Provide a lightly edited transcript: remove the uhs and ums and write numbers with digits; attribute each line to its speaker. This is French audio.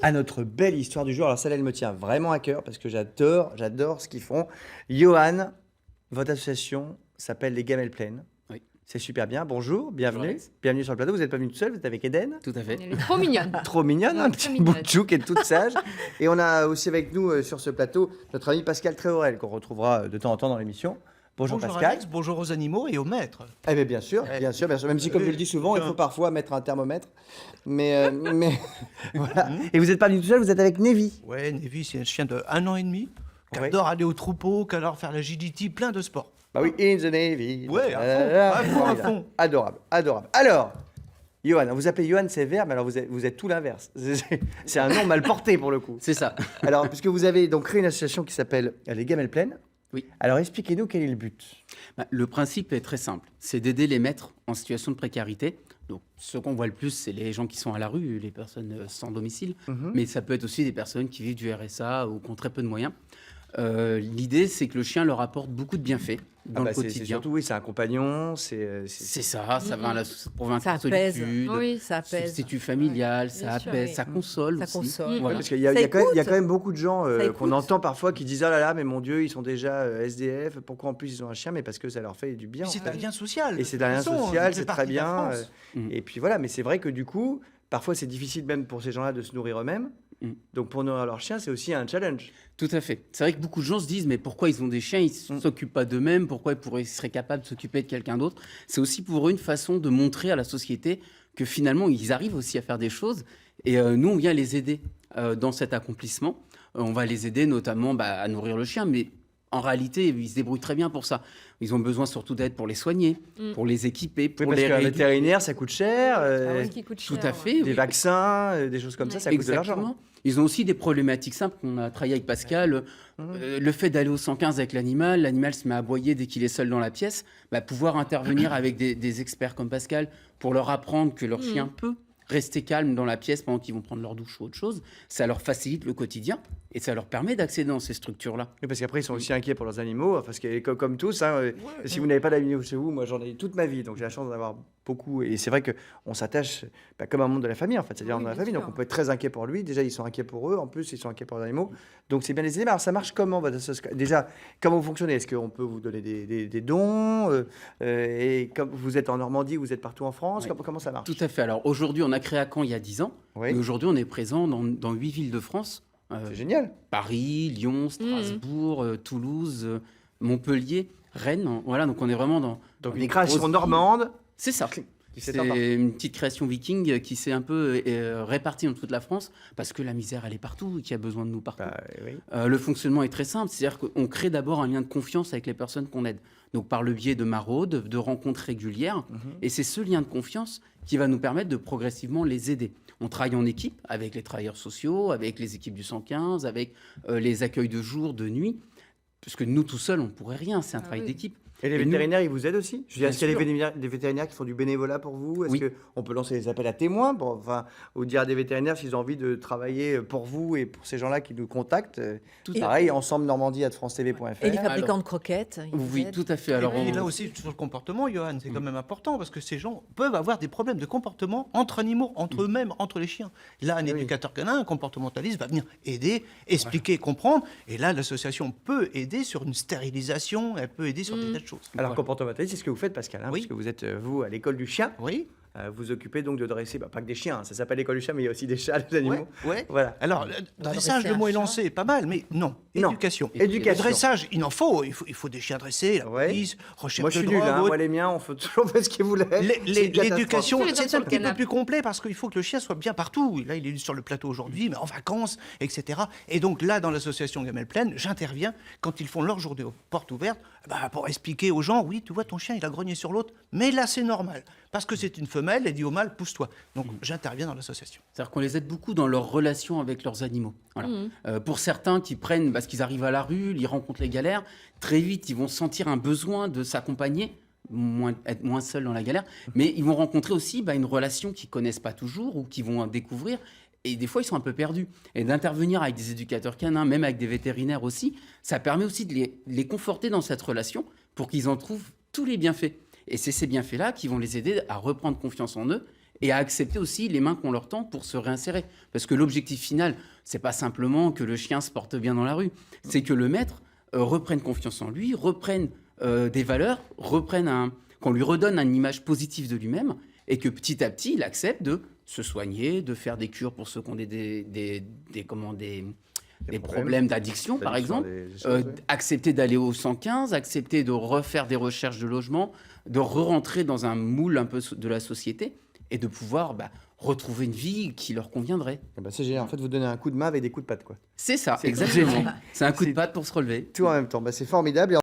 Speaker 1: à notre belle histoire du jour. Alors celle-là, elle me tient vraiment à cœur parce que j'adore ce qu'ils font. Johan, votre association s'appelle Les Gamelles Pleines.
Speaker 2: Oui.
Speaker 1: C'est super bien. Bonjour, bienvenue.
Speaker 2: Alex.
Speaker 1: Bienvenue sur le plateau. Vous n'êtes pas venu tout seul, vous êtes avec Eden.
Speaker 2: Tout à fait.
Speaker 3: Elle est trop mignonne.
Speaker 1: Trop mignonne,
Speaker 3: Ouais,
Speaker 1: un
Speaker 3: très
Speaker 1: petit bout de
Speaker 3: mignonne.
Speaker 1: chou qui est toute sage. Et on a aussi avec nous sur ce plateau notre ami Pascal Tréorel qu'on retrouvera de temps en temps dans l'émission. Bonjour, Pascal.
Speaker 4: Alex, bonjour aux animaux et aux maîtres.
Speaker 1: Eh bien, bien sûr, bien sûr, bien sûr. Même si, comme je le dis souvent, il faut parfois mettre un thermomètre. Mais voilà. Et vous n'êtes pas venu tout seul, vous êtes avec Nevi.
Speaker 4: Ouais, Nevi, c'est un chien de 1 an et demi qui
Speaker 1: Oui.
Speaker 4: adore aller au troupeau, qui adore faire l'agility, plein de sports.
Speaker 1: Bah oui, in the Navy.
Speaker 4: Ouais, à fond, à fond.
Speaker 1: Adorable, adorable. Alors, Johan, vous appelez Johan, c'est verbe, mais alors vous êtes tout l'inverse. C'est un nom mal porté pour le coup.
Speaker 2: C'est ça.
Speaker 1: Alors, puisque vous avez donc créé une association qui s'appelle Les Gamelles Pleines.
Speaker 2: Oui.
Speaker 1: Alors, expliquez-nous quel est le but.
Speaker 2: Le principe est très simple. C'est d'aider les maîtres en situation de précarité. Donc, ce qu'on voit le plus, c'est les gens qui sont à la rue, les personnes sans domicile. Mais ça peut être aussi des personnes qui vivent du RSA ou qui ont très peu de moyens. L'idée, c'est que le chien leur apporte beaucoup de bienfaits dans le
Speaker 1: C'est
Speaker 2: quotidien.
Speaker 1: surtout, oui, c'est un compagnon,
Speaker 2: C'est ça, ça va pour vaincre
Speaker 5: Ça
Speaker 2: la
Speaker 5: apaise.
Speaker 2: solitude,
Speaker 3: Oui, ça apaise.
Speaker 2: substitut familial, ça
Speaker 5: bien sûr,
Speaker 2: apaise,
Speaker 5: oui.
Speaker 2: ça console
Speaker 5: Ça
Speaker 2: aussi.
Speaker 5: console.
Speaker 2: Voilà.
Speaker 1: Parce qu'il y a,
Speaker 5: Ça
Speaker 1: il y a quand même, il y a
Speaker 5: écoute.
Speaker 1: quand même beaucoup de gens
Speaker 5: Ça
Speaker 1: qu'on
Speaker 5: écoute.
Speaker 1: entend parfois qui disent ah là là, mais mon Dieu, ils sont déjà SDF. Pourquoi en plus ils ont un chien? Mais parce que ça leur fait du bien.
Speaker 4: Puis
Speaker 1: en
Speaker 4: c'est un
Speaker 1: fait.
Speaker 4: lien social.
Speaker 1: Et c'est un lien
Speaker 4: De toute façon,
Speaker 1: social,
Speaker 4: ça fait
Speaker 1: c'est très
Speaker 4: partie de la
Speaker 1: bien.
Speaker 4: France.
Speaker 1: Et puis voilà, mais c'est vrai que du coup, parfois c'est difficile même pour ces gens-là de se nourrir eux-mêmes.
Speaker 2: Mm.
Speaker 1: Donc pour nourrir leur chien, c'est aussi un challenge.
Speaker 2: Tout à fait. C'est vrai que beaucoup de gens se disent mais pourquoi ils ont des chiens, ils ne s'occupent pas d'eux-mêmes, pourquoi ils seraient capables de s'occuper de quelqu'un d'autre. C'est aussi pour eux une façon de montrer à la société que finalement ils arrivent aussi à faire des choses et nous on vient les aider dans cet accomplissement. On va les aider notamment à nourrir le chien, mais en réalité ils se débrouillent très bien pour ça. Ils ont besoin surtout d'aide pour les soigner, pour les équiper,
Speaker 1: Oui,
Speaker 2: pour
Speaker 1: parce
Speaker 2: les
Speaker 1: qu'un
Speaker 2: rééduquer.
Speaker 1: vétérinaire, ça coûte cher.
Speaker 3: Ah oui, qui coûte
Speaker 2: Tout
Speaker 3: cher,
Speaker 2: à
Speaker 3: ouais.
Speaker 2: fait.
Speaker 1: Des
Speaker 2: oui.
Speaker 1: vaccins, des choses comme ça coûte de l'argent.
Speaker 2: Exactement. Ils ont aussi des problématiques simples qu'on a travaillé avec Pascal. Le fait d'aller au 115 avec l'animal se met à aboyer dès qu'il est seul dans la pièce. Pouvoir intervenir avec des experts comme Pascal pour leur apprendre que leur chien peut rester calme dans la pièce pendant qu'ils vont prendre leur douche ou autre chose, ça leur facilite le quotidien et ça leur permet d'accéder dans ces structures-là.
Speaker 1: Oui, parce qu'après, ils sont aussi inquiets pour leurs animaux, parce que comme tous, hein, si vous n'avez pas d'animaux chez vous, moi j'en ai toute ma vie, donc j'ai la chance d'en avoir beaucoup. Et c'est vrai qu'on s'attche comme un membre de la famille, en fait, c'est-à-dire
Speaker 3: Oui,
Speaker 1: dans la
Speaker 3: bien
Speaker 1: famille,
Speaker 3: sûr.
Speaker 1: donc on peut être très inquiet pour lui. Déjà, ils sont inquiets pour eux, en plus, ils sont inquiets pour les animaux. Donc c'est bien les aider. Mais alors, ça marche comment votre association? Déjà, comment vous fonctionnez? Est-ce qu'on peut vous donner des dons et comme vous êtes en Normandie, vous êtes partout en France,
Speaker 2: Oui.
Speaker 1: comment ça marche?
Speaker 2: Tout à fait. Alors aujourd'hui, on a créé à Caen il y a 10 ans.
Speaker 1: Oui.
Speaker 2: Et aujourd'hui, on est présent dans 8 villes de France.
Speaker 1: C'est génial.
Speaker 2: Paris, Lyon, Strasbourg, Toulouse, Montpellier, Rennes. Voilà, donc on est vraiment dans...
Speaker 1: Donc
Speaker 2: dans
Speaker 1: une création
Speaker 2: grosses villes.
Speaker 1: normande.
Speaker 2: C'est ça.
Speaker 1: qui s'est
Speaker 2: C'est
Speaker 1: emparée.
Speaker 2: une petite création viking qui s'est un peu répartie dans toute la France parce que la misère, elle est partout et qu'il y a besoin de nous partout.
Speaker 1: Oui.
Speaker 2: Le fonctionnement est très simple, c'est-à-dire qu'on crée d'abord un lien de confiance avec les personnes qu'on aide. Donc par le biais de maraudes, de rencontres régulières. Et c'est ce lien de confiance qui va nous permettre de progressivement les aider. On travaille en équipe avec les travailleurs sociaux, avec les équipes du 115, avec les accueils de jour, de nuit. Parce que nous, tout seuls, on ne pourrait rien. C'est un travail
Speaker 3: oui.
Speaker 2: d'équipe.
Speaker 1: Et les
Speaker 2: Et nous-
Speaker 1: vétérinaires, ils vous aident aussi? Je veux dire,
Speaker 2: Bien
Speaker 1: est-ce qu'il y a
Speaker 2: sûr.
Speaker 1: des vétérinaires qui font du bénévolat pour vous? Est-ce
Speaker 2: Oui.
Speaker 1: qu'on peut lancer des appels à témoins ou dire à des vétérinaires s'ils ont envie de travailler pour vous et pour ces gens-là qui nous contactent?
Speaker 2: Tout
Speaker 5: à
Speaker 1: Pareil, ensemble normandie@francetv.fr.
Speaker 5: Et les fabricants
Speaker 2: Alors-
Speaker 5: de croquettes. ils vous
Speaker 2: Oui,
Speaker 5: aident.
Speaker 2: tout à fait. Alors,
Speaker 4: Et
Speaker 2: on-
Speaker 4: là aussi, sur le comportement, Johan, c'est quand même important parce que ces gens peuvent avoir des problèmes de comportement entre animaux, entre eux-mêmes, entre les chiens. Là, un
Speaker 1: Oui.
Speaker 4: éducateur canin, un comportementaliste va venir aider, expliquer, comprendre. Et là, l'association peut aider sur une stérilisation, elle peut aider sur des tas de choses.
Speaker 1: Alors, comportementaliste, c'est ce que vous faites, Pascal, hein,
Speaker 4: Oui.
Speaker 1: parce que vous êtes, vous, à l'école du chien.
Speaker 4: Oui.
Speaker 1: Vous occupez donc de dresser, pas que des chiens, hein, ça s'appelle l'école du chien, mais il y a aussi des chats, des animaux.
Speaker 4: Ouais.
Speaker 1: Voilà.
Speaker 4: Alors, dressage,
Speaker 5: dresser
Speaker 4: le
Speaker 5: un
Speaker 4: mot est
Speaker 5: chat.
Speaker 4: lancé, pas mal, mais non.
Speaker 1: Non.
Speaker 4: Éducation.
Speaker 1: Éducation.
Speaker 4: Le dressage, il en faut. Il faut des chiens dressés, la
Speaker 1: Ouais.
Speaker 4: police, recherche
Speaker 1: Moi, je suis
Speaker 4: de
Speaker 1: nul,
Speaker 4: drogue,
Speaker 1: hein,
Speaker 4: autre.
Speaker 1: moi, les miens, on fait toujours fait ce qu'ils voulaient. C'est une catastrophe.
Speaker 4: L'éducation,
Speaker 3: Tous les
Speaker 4: c'est
Speaker 3: autres sur
Speaker 4: un
Speaker 3: le
Speaker 4: petit peu
Speaker 3: canapé.
Speaker 4: plus complet parce qu'il faut que le chien soit bien partout. Là, il est sur le plateau aujourd'hui, mais en vacances, etc. Et donc là, dans l'association Gamelle Pleine, j'interviens quand ils font leur journée aux portes ouvertes pour expliquer aux gens, oui, tu vois, ton chien, il a grogné sur l'autre, mais là, c'est normal. Parce que c'est une femelle, elle dit au mâle, pousse-toi. Donc, j'interviens dans l'association.
Speaker 2: C'est-à-dire qu'on les aide beaucoup dans leur relation avec leurs animaux. Voilà. Pour certains qui prennent, parce qu'ils arrivent à la rue, ils rencontrent les galères, très vite, ils vont sentir un besoin de s'accompagner, être moins seuls dans la galère, mais ils vont rencontrer aussi une relation qu'ils connaissent pas toujours ou qu'ils vont découvrir. Et des fois, ils sont un peu perdus. Et d'intervenir avec des éducateurs canins, même avec des vétérinaires aussi, ça permet aussi de les conforter dans cette relation pour qu'ils en trouvent tous les bienfaits. Et c'est ces bienfaits-là qui vont les aider à reprendre confiance en eux et à accepter aussi les mains qu'on leur tend pour se réinsérer. Parce que l'objectif final, c'est pas simplement que le chien se porte bien dans la rue, c'est que le maître reprenne confiance en lui, reprenne des valeurs, qu'on lui redonne une image positive de lui-même, et que petit à petit, il accepte de se soigner, de faire des cures pour ceux qui ont des problèmes d'addiction, par exemple, accepter d'aller au 115, accepter de refaire des recherches de logement, de re-rentrer dans un moule un peu de la société et de pouvoir retrouver une vie qui leur conviendrait.
Speaker 1: C'est génial. En fait, vous donnez un coup de main avec des coups de patte, quoi.
Speaker 2: C'est ça,
Speaker 1: C'est
Speaker 2: exactement.
Speaker 1: génial.
Speaker 2: C'est un coup de patte pour se relever.
Speaker 1: Tout en même temps. C'est formidable.